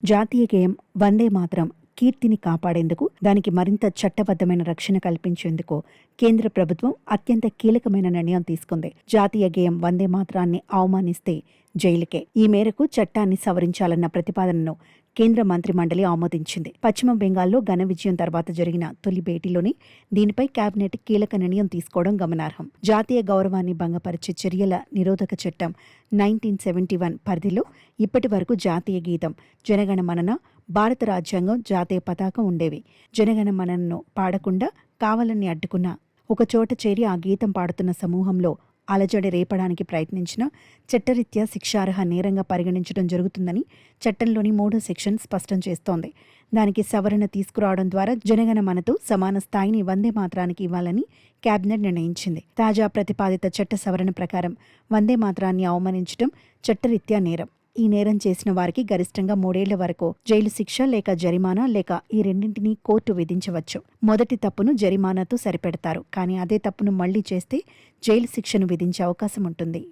జాతీయ గేయం వందే మాతరం కీర్తిని కాపాడేందుకు, దానికి మరింత చట్టబద్ధమైన రక్షణ కల్పించేందుకు కేంద్ర ప్రభుత్వం అత్యంత కీలకమైన నిర్ణయం తీసుకుంది. జాతీయ గేయం వందే మాతరాన్ని అవమానిస్తే జైలుకే. ఈ మేరకు చట్టాన్ని సవరించాలన్న ప్రతిపాదనను కేంద్ర మంత్రి మండలి ఆమోదించింది. పశ్చిమ బెంగాల్లో ఘన విజయం తర్వాత జరిగిన తొలి భేటీలోనే దీనిపై కేబినెట్ కీలక నిర్ణయం తీసుకోవడం గమనార్హం. జాతీయ గౌరవాన్ని భంగపరిచే చర్యల నిరోధక చట్టం 1971 పరిధిలో ఇప్పటి వరకు జాతీయ గీతం, జనగణమన, భారత రాజ్యాంగం, జాతీయ పతాకం ఉండేవి. జనగణమనను పాడకుండా కావాలని అడ్డుకున్న, ఒకచోట చేరి ఆ గీతం పాడుతున్న సమూహంలో అలజడి రేపడానికి ప్రయత్నించిన చట్టరీత్యా శిక్షార్హ నేరంగా పరిగణించడం జరుగుతుందని చట్టంలోని 3వ సెక్షన్ స్పష్టం చేస్తోంది. దానికి సవరణ తీసుకురావడం ద్వారా జనగణమనతో సమాన స్థాయిని వందే మాతరానికి ఇవ్వాలని కేబినెట్ నిర్ణయించింది. తాజా ప్రతిపాదిత చట్ట సవరణ ప్రకారం వందే మాతరాన్ని అవమానించడం చట్టరీత్యా నేరం. ఈ నేరం చేసిన వారికి గరిష్టంగా 3 ఏళ్ల వరకు జైలు శిక్ష లేక జరిమానా లేక ఈ రెండింటినీ కోర్టు విధించవచ్చు. మొదటి తప్పును జరిమానాతో సరిపెడతారు, కానీ అదే తప్పును మళ్లీ చేస్తే జైలు శిక్షను విధించే అవకాశం ఉంటుంది.